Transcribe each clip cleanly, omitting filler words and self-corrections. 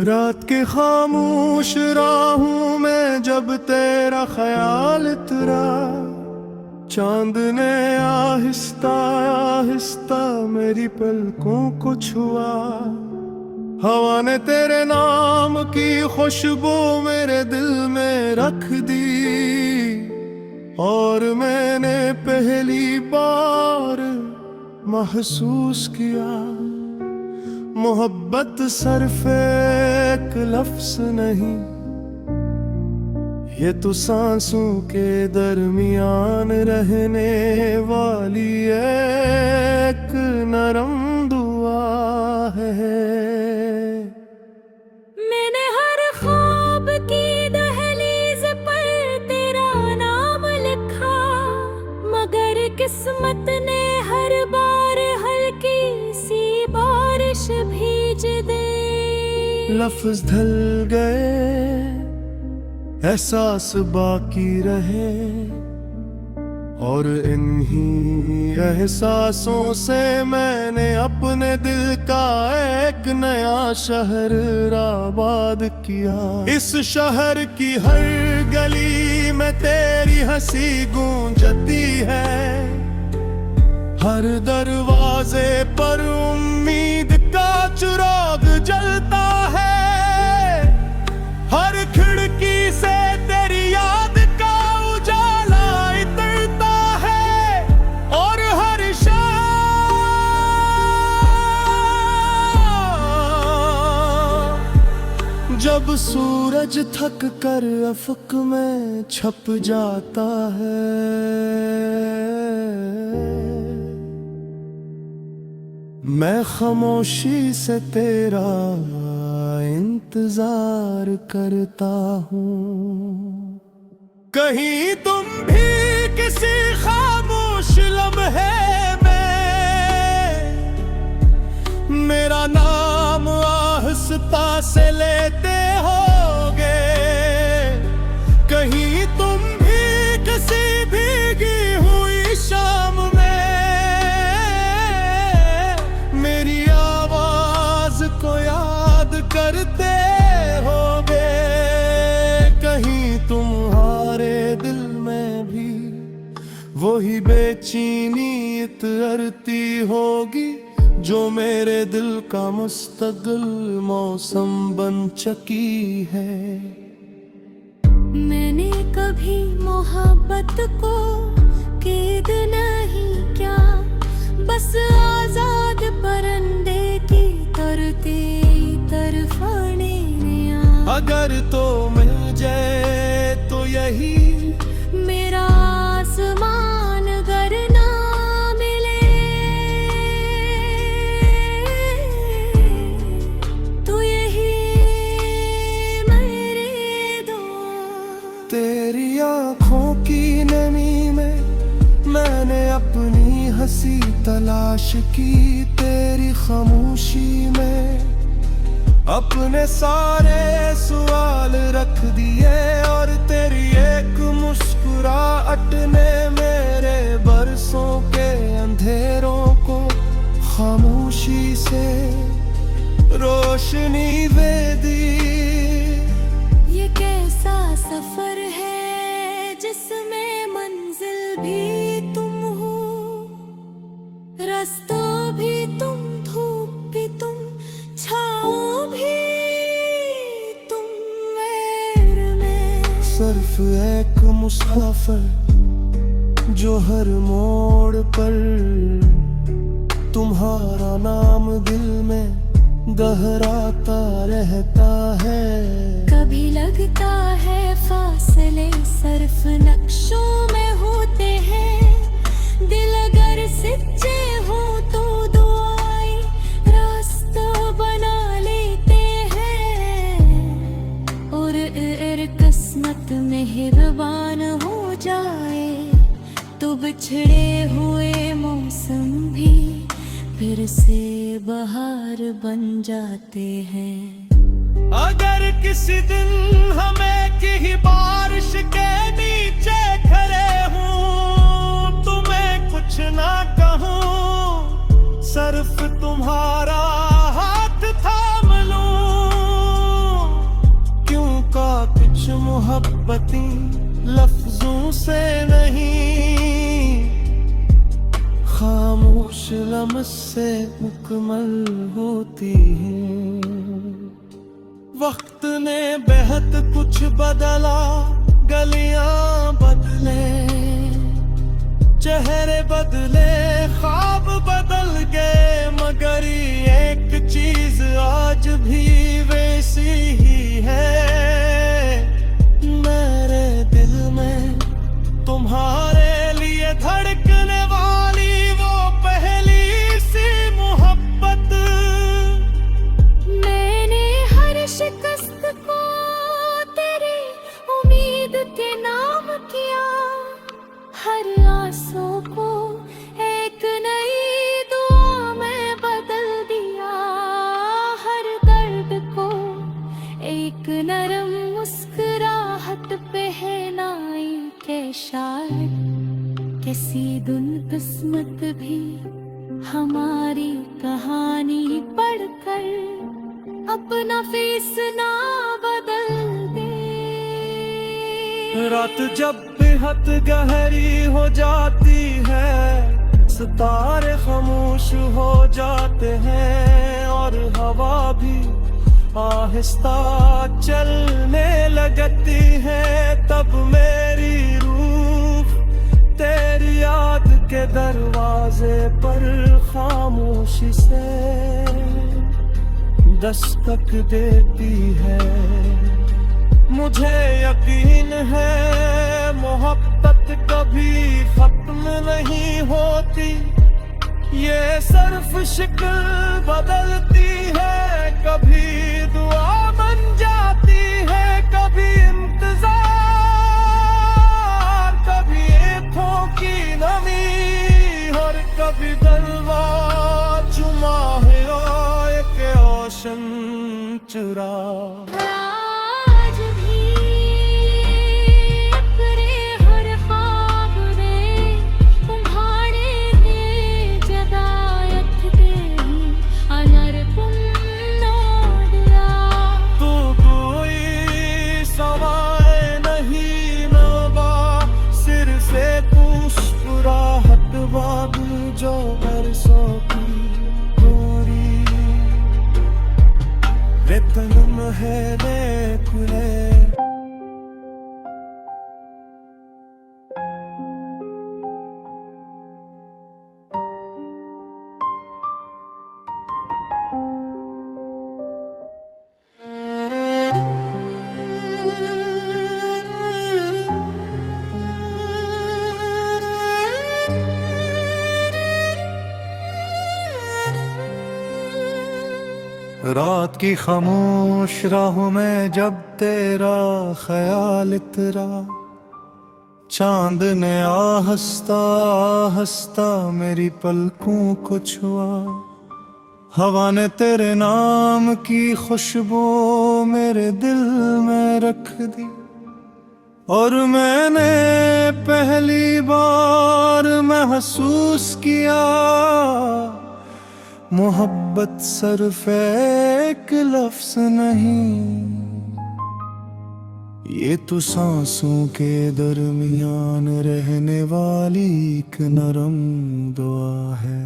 रात के खामोश राहों में जब तेरा ख्याल उतरा, चांद ने आहिस्ता आहिस्ता मेरी पलकों को छुआ। हवा ने तेरे नाम की खुशबू मेरे दिल में रख दी, और मैंने पहली बार महसूस किया मोहब्बत सिर्फ एक लफ्ज नहीं, ये तो सांसों के दरमियान रहने वाली एक नरम दुआ है। मैंने हर ख्वाब की दहलीज पर तेरा नाम लिखा, मगर किस्मत ने हर बार हल्की सी बारिश भीज दे। लफ्ज ढल गए, एहसास बाकी रहे, और इन्हीं एहसासों से मैंने अपने दिल का एक नया शहर आबाद किया। इस शहर की हर गली में तेरी हंसी गूंजती है, हर दरवाजे पर उम्मीद का चिराग जलता है, हर खिड़की से तेरी याद का उजाला इतरता है, और हर शाम जब सूरज थक कर अफक में छप जाता है, मैं खामोशी से तेरा इंतजार करता हूँ। कहीं तुम भी किसी खामोश लम्हे में मेरा नाम आहिस्ता से लेते होगे, कहीं तुम भी किसी भीगी हुई शाम में मेरी आवाज को याद करते होगे, कहीं तुम्हारे दिल में भी वही बेचैनी इतरती होगी जो मेरे दिल का मुस्तकिल मौसम बन चुकी है। मैंने कभी मोहब्बत को कैद नहीं क्या, बस आजाद परंदे की तरती तरफाने। अगर तो मिल जाए तो यही मेरा आसमान, अगर ना मिले तो यही मेरे दो। तेरी आँखों की नमी में मैंने अपनी हंसी तलाश की, तेरी खामोशी में अपने सारे सवाल रख दिए, और तेरी एक मुस्कुराहट ने मेरे बरसों के अंधेरों को खामोशी से रोशनी दे दी। ये कैसा सफर है जिसमें मंजिल भी तुम हो, रास्ता भी तुम, धूप भी तुम, छाओ भी तुम मेरे में। सिर्फ एक मुसाफिर जो हर मोड़ पर तुम्हारा नाम दिल में गहराता रहता है। कभी लगता है फासले सिर्फ नक्शों में होते हैं, दिल अगर सच्चे हो तो दुआएं रास्ता बना लेते हैं, और किस्मत मेहरबान हो जाए तो बिछड़े हुए मौसम भी फिर से बहार बन जाते हैं। अगर किसी दिन हमें की बारिश के नीचे खड़े हूँ, तुम्हें कुछ ना कहूँ, सिर्फ तुम्हारा हाथ थाम लूं, मोहब्बतें लफ्जों से नहीं, खामोश लम्स से मुकम्मल होती है। वक्त ने बेहद कुछ बदला, गलियां बदले, चेहरे बदले, ख्वाब बदल गए, मगर एक चीज आज भी वैसी ही है। मेरे दिल में तुम्हारे लिए धड़कने वाली वो पहली सी मोहब्बत। मैंने हर शिकस्त को तेरी उम्मीद के नाम किया, हर आंसू को एक नई दुआ में बदल दिया, हर दर्द को एक नरम मुस्कुराहट पहनाई के शायद किसी दिन किस्मत भी हमारी कहानी पढ़कर अपना फैसला बदल दे। रात जब बेहद गहरी हो जाती है, सितारे खामोश हो जाते हैं और हवा भी आहिस्ता चलने लगती है, तब मेरी रूह तेरी याद के दरवाजे पर खामोशी से दस्तक देती है। मुझे यकीन है मोहब्बत कभी खत्म नहीं होती, ये सिर्फ शक्ल बदलती है, कभी दुआ बन जाती है, कभी इंतजार, कभी आँखों की नमी और कभी गलवा चुमा है एक ओशन चुरा। आज भी अपने हर ख्वाब में तुम्हारे लिए जगायत तेरी अनर पुन्नोडिया। तू कोई सवाए नहीं नवा, सिर से मुस्कुराहट बाग जो बरसों की दूरी, तनम है खुले। रात की खामोश राहों में जब तेरा ख्याल इतरा, चांद ने आहस्ता आहस्ता मेरी पलकों को छुआ, हवा ने तेरे नाम की खुशबू मेरे दिल में रख दी, और मैंने पहली बार महसूस किया मोहब्बत सिर्फ एक लफ्ज नहीं, ये तो सांसों के दरमियान रहने वाली एक नरम दुआ है।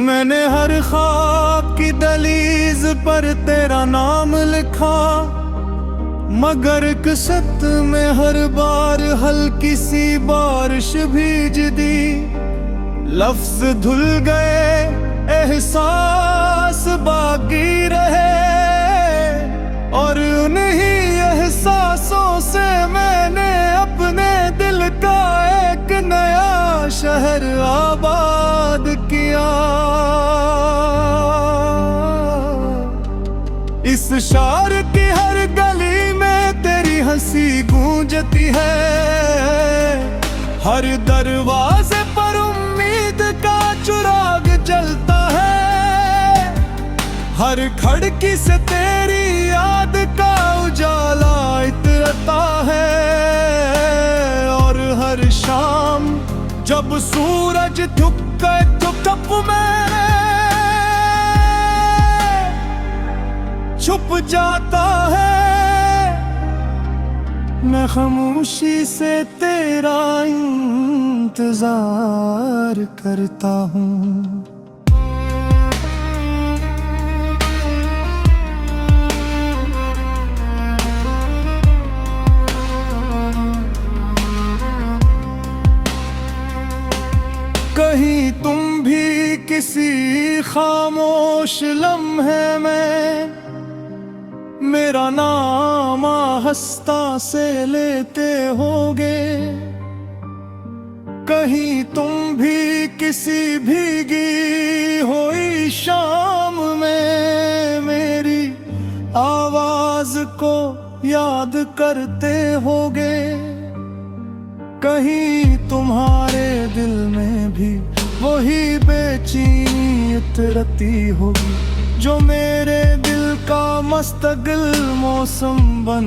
मैंने हर ख्वाब की दलीज पर तेरा नाम लिखा, मगर किस्मत में हर बार हल्की सी बारिश भीज दी, लफ्ज धुल गए एहसास बाकी रहे, और उन्हीं एहसासों से मैंने अपने दिल का एक नया शहर आबाद किया। इस शहर की हर गली में तेरी हंसी गूंजती है, हर दरवाजे पर उम्मीद का चिराग जलता है, हर खिड़की से तेरी याद का उजाला इतरता है, और हर जब सूरज झुक गए तो तब मैं छुप जाता है। मैं खामोशी से तेरा इंतजार करता हूँ। कहीं तुम भी किसी खामोश लम्हे में मेरा नाम आहिस्ता से लेते होगे। कहीं तुम भी किसी भीगी हुई शाम में मेरी आवाज को याद करते होगे। कहीं तुम्हारे दिल में भी वही बेचैनी उतरती होगी जो मेरे दिल का मुस्तकिल मौसम बन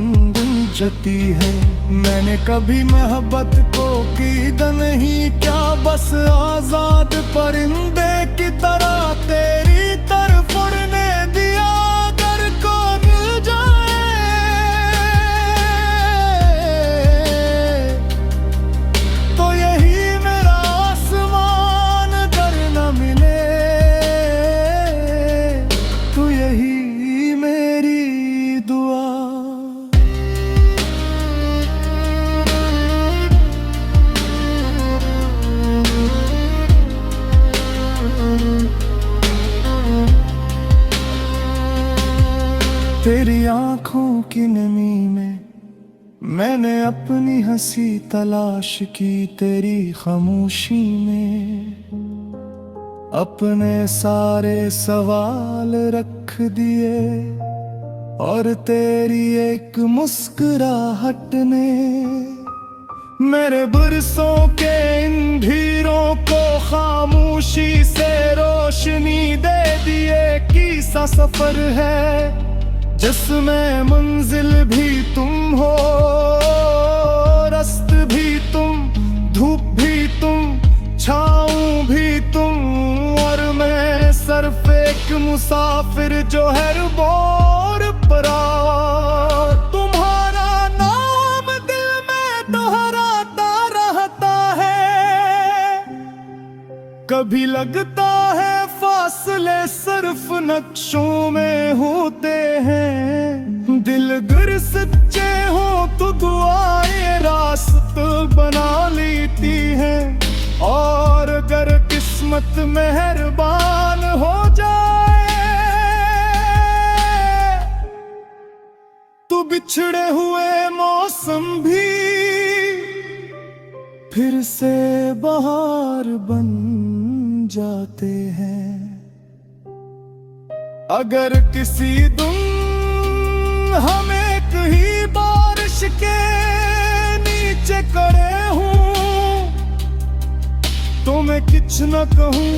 जती है। मैंने कभी मोहब्बत को कीद नहीं, क्या बस आजाद परिंदे की तरह तेरी तरफ उड़ने दिया। अगर को मिल जाए तो यही मेरा आसमान, अगर न मिले तो यही मेरी दुआ। तेरी आंखों की नमी में मैंने अपनी हंसी तलाश की, तेरी खामोशी में अपने सारे सवाल रख दिए। और तेरी एक मुस्कुराहट ने मेरे बरसों के इन धीरों को खामोशी से रोशनी दे दिए। किसा सफर है जिसमें मंजिल भी तुम हो, रस्त भी तुम, धूप भी तुम, छाँव भी तुम, और मैं सिर्फ एक मुसाफिर जो हर बोर परा। तुम्हारा नाम दिल में दोहराता रहता है, कभी लगता है फासले सिर्फ नक्शों में होते हैं। दिल गर सच्चे हो तो दुआएं रास्ते बना लेती हैं, और अगर किस्मत मेहरबान हो जाए तो बिछड़े हुए मौसम भी फिर से बहार बन जाते हैं। अगर किसी दिन हमें कहीं बारिश के नीचे खड़े हूँ तो मैं कुछ न कहूँ,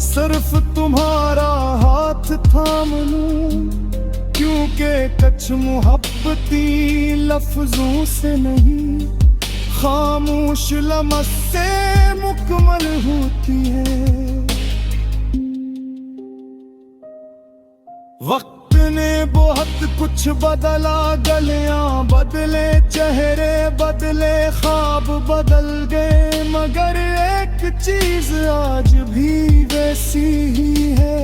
सिर्फ तुम्हारा हाथ थाम लूं। क्योंकि कुछ मोहब्बती लफ्जों से नहीं, खामोश लम्हे से मुकम्मल होती है। वक्त ने बहुत कुछ बदला, गलियां बदले, चेहरे बदले, ख्वाब बदल गए, मगर एक चीज आज भी वैसी ही है।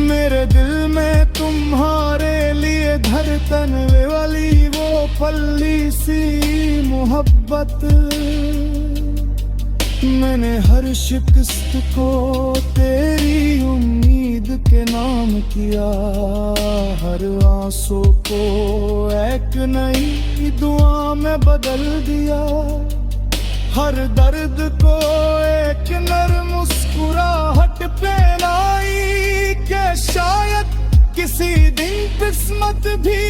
मेरे दिल में तुम्हारे लिए धड़कन वाली वो पल्ली सी मोहब्बत। मैंने हर शिकस्त को तेरी उम्मीद के नाम किया, हर आंसू को एक नई दुआ में बदल दिया, हर दर्द को एक नर्म मुस्कुराहट पे लाई। के शायद किसी दिन किस्मत भी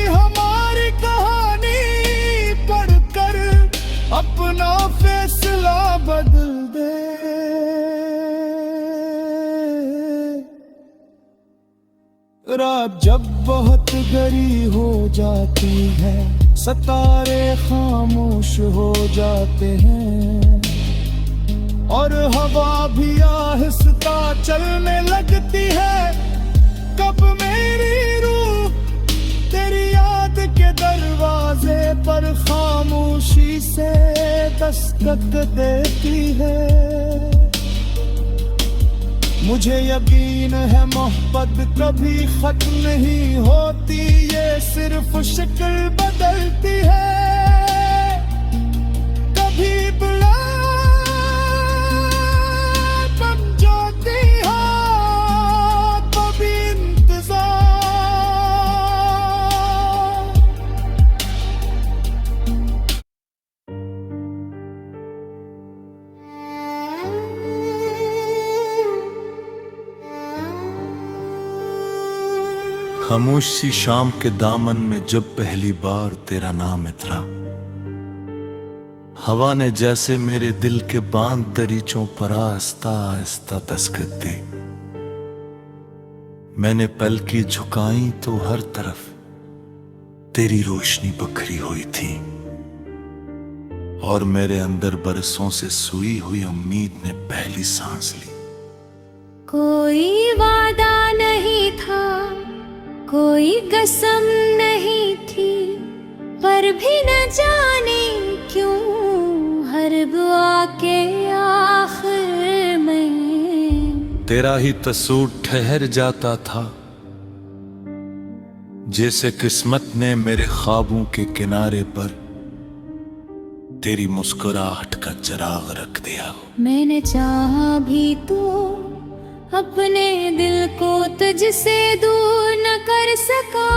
हमारी कहानी पढ़कर अपना फैसला बदल दे। रात जब बहुत गहरी हो जाती है, सितारे खामोश हो जाते हैं, और हवा भी आहिस्ता चलने लगती है। कब मेरी रूह तेरी याद के दरवाजे पर खामोशी से दस्तक देती है। मुझे यकीन है मोहब्बत कभी खत्म नहीं होती, ये सिर्फ शक्ल बदलती है। कभी बुला बन जाती है, कभी इंतजार। खामोश सी शाम के दामन में जब पहली बार तेरा नाम इतरा, हवा ने जैसे मेरे दिल के बांध दरीचों पर आहिस्ता आहिस्ता दस्तक दी। मैंने पलकी झुकाई तो हर तरफ तेरी रोशनी बखरी हुई थी, और मेरे अंदर बरसों से सोई हुई उम्मीद ने पहली सांस ली। कोई वादा नहीं था, कोई कसम नहीं थी, पर भी न जाने क्यों हर दुआ के आखिर में तेरा ही तसूर ठहर जाता था, जैसे किस्मत ने मेरे ख्वाबों के किनारे पर तेरी मुस्कुराहट का चिराग रख दिया। मैंने चाहा भी तो अपने दिल को तुझसे दूर न कर सका।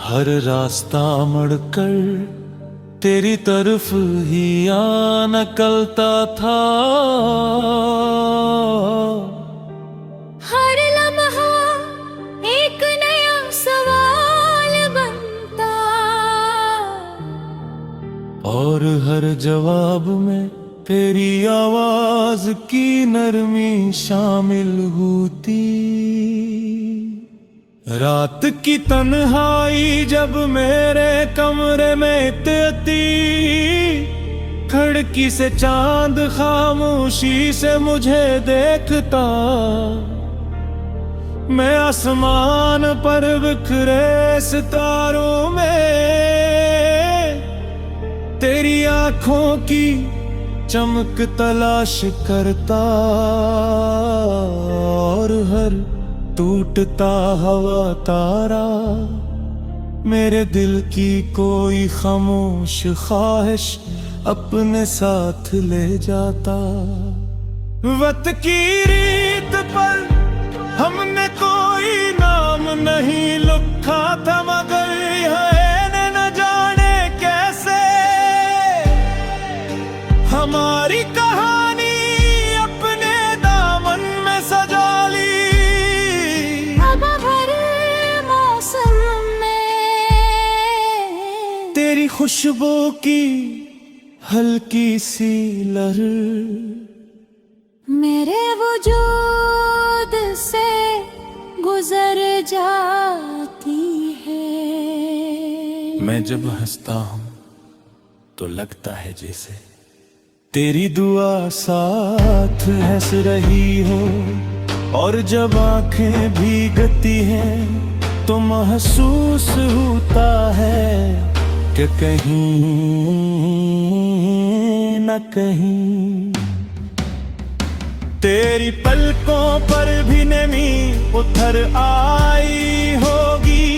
हर रास्ता मुड़कर तेरी तरफ ही आ निकलता था। हर लम्हा एक नया सवाल बनता, और हर जवाब में तेरी आवाज की नरमी शामिल होती। रात की तन्हाई जब मेरे कमरे में इतती, खिड़की से चांद खामोशी से मुझे देखता। मैं आसमान पर बिखरे सितारों में तेरी आंखों की चमक तलाश करता, और हर टूटता हवा तारा मेरे दिल की कोई खामोश ख्वाहिश अपने साथ ले जाता। वक्त की रीत पर हमने कोई नाम नहीं लिखा था, मगर है न जाने कैसे हमारी कहानी अपने दामन में सजा ली। अब हर मौसम में तेरी खुशबू की हल्की सी लहर मेरे वजूद से गुजर जाती है। मैं जब हंसता हूँ तो लगता है जैसे तेरी दुआ साथ हंस रही हो, और जब आंखें भीगती हैं तो महसूस होता है कि कहीं न कहीं तेरी पलकों पर भी नमी उतर आई होगी।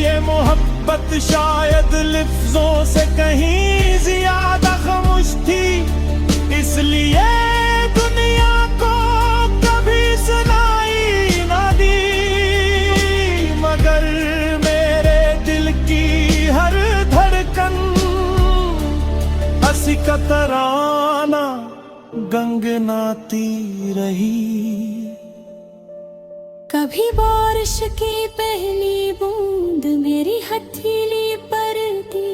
ये मोहब्बत शायद लफ्जों से कहीं ज्यादा खामोश थी, इसलिए दुनिया को कभी सुनाई ना दी। मगर मेरे दिल की हर धड़कन हंसी का तराना गंगनाती रही। कभी बारिश की पहली बूंद मेरी हथेली पर थी,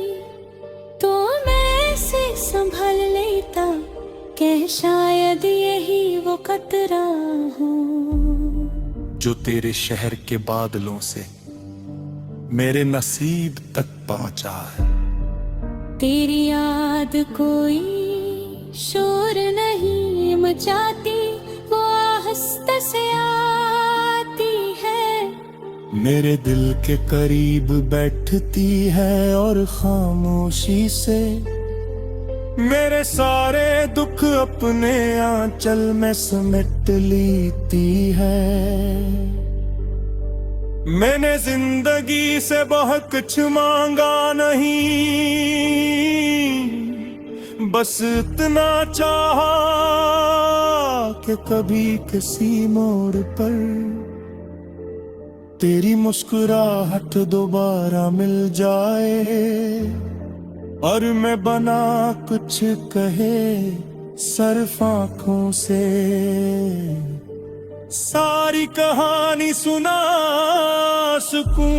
तो मैं इसे संभाल लेता कि शायद यही वो कतरा हो जो तेरे शहर के बादलों से मेरे नसीब तक पहुंचा है। तेरी याद कोई शोर नहीं मचाती, वो आहस्ते से आती है। मेरे दिल के करीब बैठती है और खामोशी से मेरे सारे दुख अपने आंचल में समेट लेती है। मैंने जिंदगी से बहुत कुछ मांगा नहीं, बस इतना चाहा कि कभी किसी मोड़ पर तेरी मुस्कुराहट दोबारा मिल जाए और मैं बना कुछ कहे सिर्फ आंखों से सारी कहानी सुना सकूं।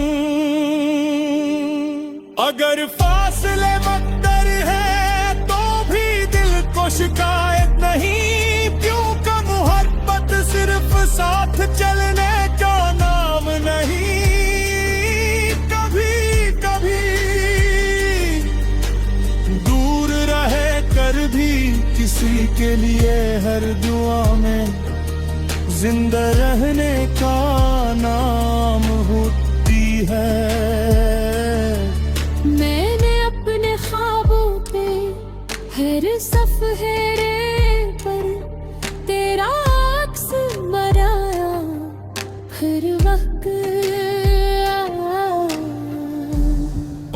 अगर फासले मकदर है तो भी दिल को शिकायत नहीं, क्यों का मोहब्बत सिर्फ साथ चलने का नाम नहीं। कभी कभी दूर रहे कर भी किसी के लिए हर दुआ में जिंदा रहने का नाम होती है। मैंने अपने ख्वाबों पे हर सफेरे पर तेरा अक्स बनाया हर वक्त।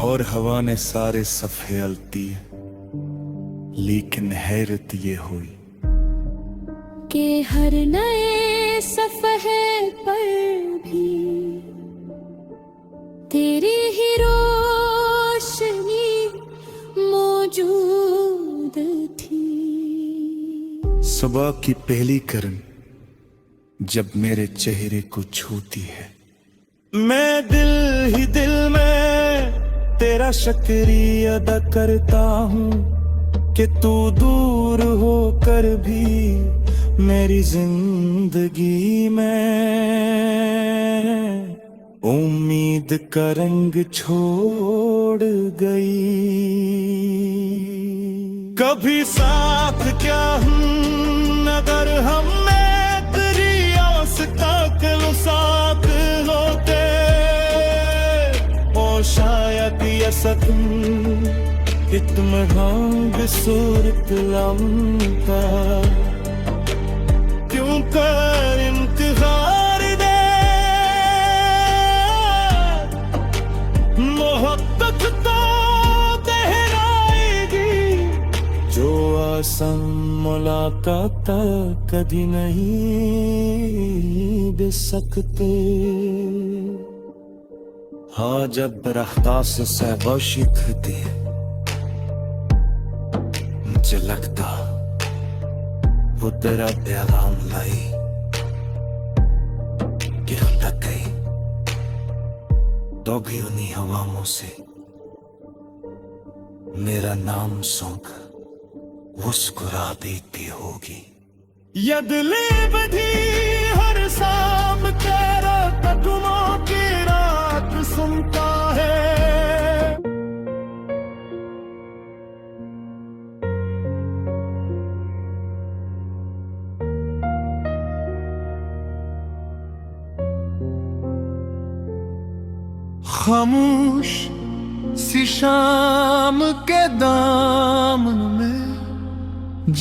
और हवा ने सारे सफ़े अलती, लेकिन हैरत ये हुई के हर नए सफ़हे पर भी तेरी ही रोशनी मौजूद थी। सुबह की पहली किरण जब मेरे चेहरे को छूती है, मैं दिल ही दिल में तेरा शुक्रिया अदा करता हूँ कि तू दूर होकर भी मेरी जिंदगी में उम्मीद का रंग छोड़ गई। कभी साथ क्या अगर हम तेरी आस तक साथ होते, ओ शायद ये सपन इत्मीनान सूरत लम्हा क्यों कर इंतजार दे। मोहब्बत तो दोहराएगी जो आसान मुलाकात कभी नहीं दे सकते। हाँ, जब रफ्तार से सहवाशी करती है, मुझे लगता वो तेरा पैगाम लाई कि हटक गई तो भी उन्हीं हवाओं से मेरा नाम सुनकर मुस्कुरा देती होगी। यदले बधी हर शाम तेरा कदमों की रात सुनता है। खामोश सी शाम के दामन में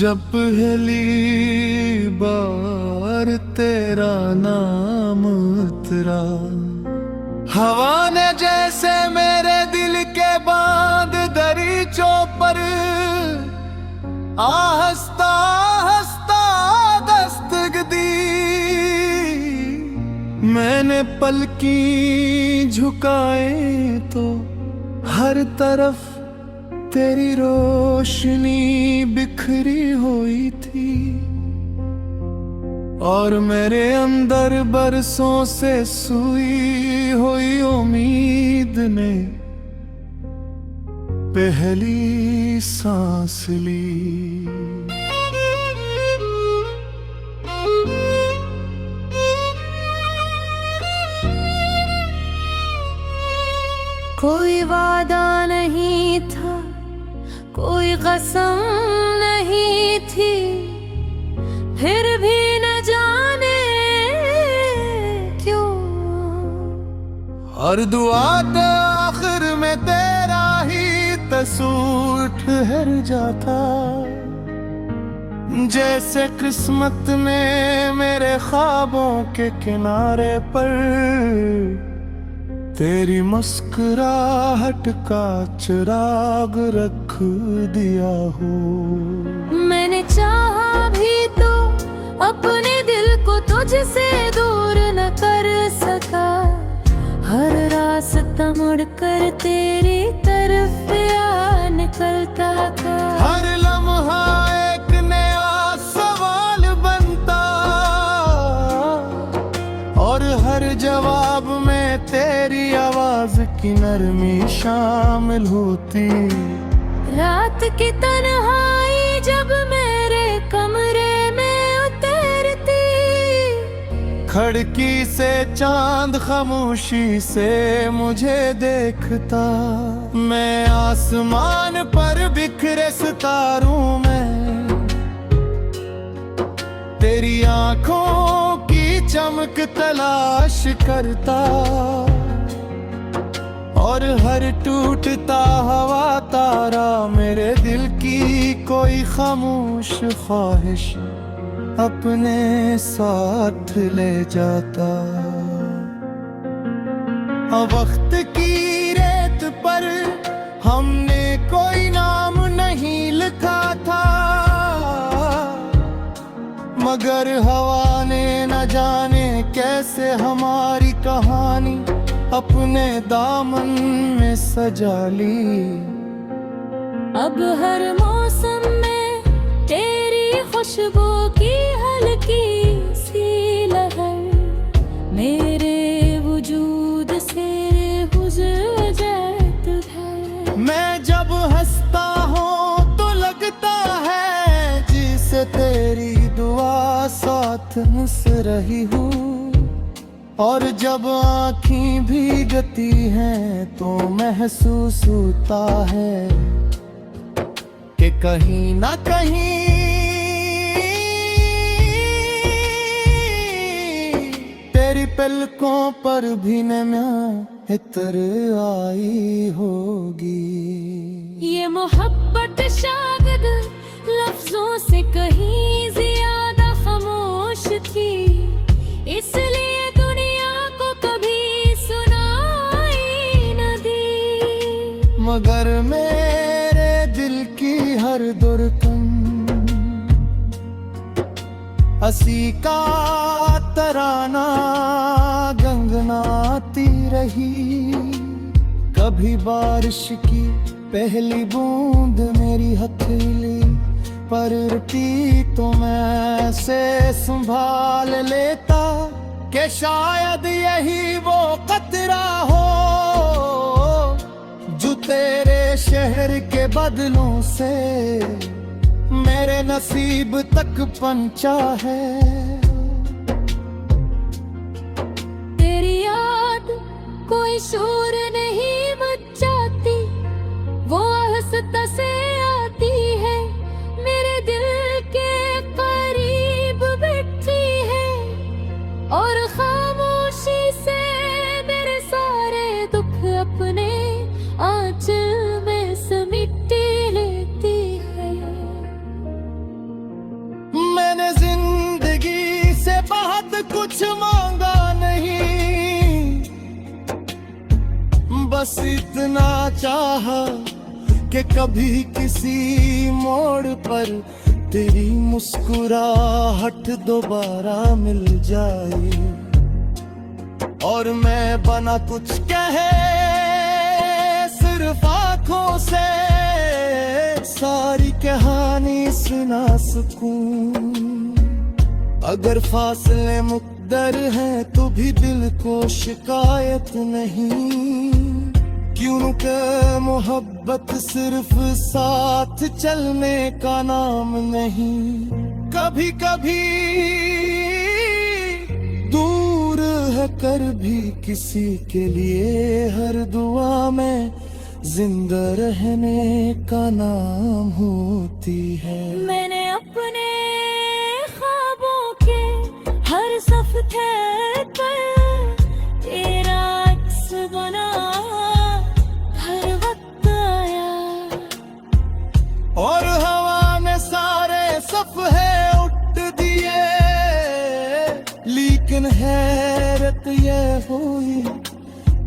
जब पहली बार तेरा नाम उतरा, हवा ने जैसे मेरे दिल के बांध दरीचों पर आहिस्ता आहिस्ता दस्तक दी। मैंने पलकी झुकाए तो हर तरफ तेरी रोशनी बिखरी हुई थी और मेरे अंदर बरसों से सोई हुई उम्मीद ने पहली सांस ली। कोई वादा नहीं था कोई कसम नहीं थी, फिर भी न जाने क्यों हर दुआ के आखिर में तेरा ही तसूर ठहर जाता, जैसे किस्मत में मेरे ख्वाबों के किनारे पर तेरी मुस्कुराहट का चिराग रख दिया हो। मैंने चाहा भी तो अपने दिल को तुझसे दूर न कर सका, हर रास्ता मुड़कर तेरी तरफ आ निकलता था। हर लम्हा एक नया सवाल बनता और हर जवाब में तेरी आवाज की नरमी शामिल होती। रात की तन्हाई जब मेरे कमरे में उतरती, खिड़की से चांद खामोशी से मुझे देखता, मैं आसमान पर बिखरे सितारों में तेरी आंखों की चमक तलाश करता, और हर टूटता हवा तारा मेरे दिल की कोई खामोश ख्वाहिश अपने साथ ले जाता। वक्त की रेत पर हमने कोई नाम नहीं लिखा था, मगर हवा ने न जाने कैसे हमारी कहानी अपने दामन में सजा ली। अब हर मौसम में तेरी खुशबू की हल्की सी लहर मेरे वजूद से गुजरत है। मैं जब हंसता हूँ तो लगता है जिसे तेरी दुआ साथ हंस रही हूँ, और जब आँखें भीगती हैं तो महसूस होता है कि कहीं ना कहीं तेरी पलकों पर भी नमी इतर आई होगी। ये मोहब्बत शायद लफ्जों से कहीं ज्यादा खामोश थी, इसलिए मगर मेरे दिल की हर धड़कन हंसी का तराना गंगनाती रही। कभी बारिश की पहली बूंद मेरी हथेली पर रुकी तो मैं ऐसे संभाल लेता कि शायद यही वो कतरा हो जो तेरे शहर के बदलों से मेरे नसीब तक पहुंचा है। तेरी याद कोई शोर नहीं मचाती, वो हंसता से आती है, मेरे दिल के करीब बैठी है, और खामोशी से मेरे सारे दुख अपने आंचल में समेट लेती है। मैंने जिंदगी से बहुत कुछ मांगा नहीं, बस इतना चाहा कि कभी किसी मोड़ पर तेरी मुस्कुराहट दोबारा मिल जाए, और मैं बना कुछ कहे सिर्फ आँखों से सारी कहानी सुना सकूं। अगर फासले मुकद्दर हैं तो भी दिल को शिकायत नहीं, क्योंकि मोहब्बत सिर्फ साथ चलने का नाम नहीं। कभी कभी दूर है कर भी किसी के लिए हर दुआ में जिंदा रहने का नाम होती है। मैंने अपने ख्वाबों के हर सफ़े पर तेरा अक्स बना हर वक्त आया। और हवा में सारे सफ़े उठ दिए, लेकिन हैरत ये हुई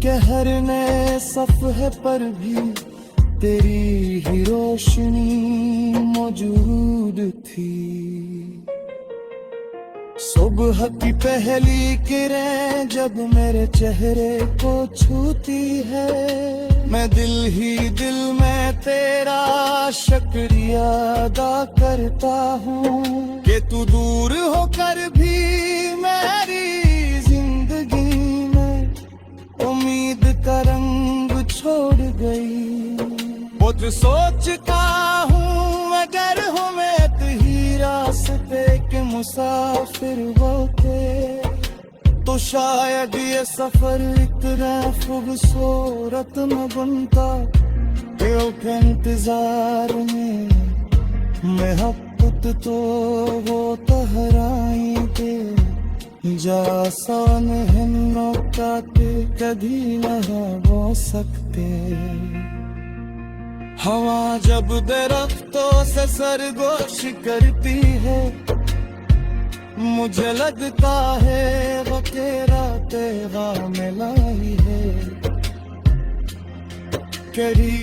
कि हर नए सफ़े पर भी तेरी ही रोशनी मौजूद थी। सुबह की पहली किरण जब मेरे चेहरे को छूती है, मैं दिल ही दिल में तेरा शुक्रिया अदा करता हूँ कि तू दूर होकर भी मेरी जिंदगी में उम्मीद का रंग छोड़ गई। खुद सोचता हूँ अगर हूँ मैं ही रास्ते के मुसाफिर होते तो शायद ये सफर इतना खूबसूरत न बनता। दिल के इंतजार में मैं हफ्त तो वो तहराई दे जासान है नौकाते कभी न हो सकते। हवा जब दरख्तों से सरगोश करती है, मुझे लगता है वो तेरा पैगाम लाई है। करीब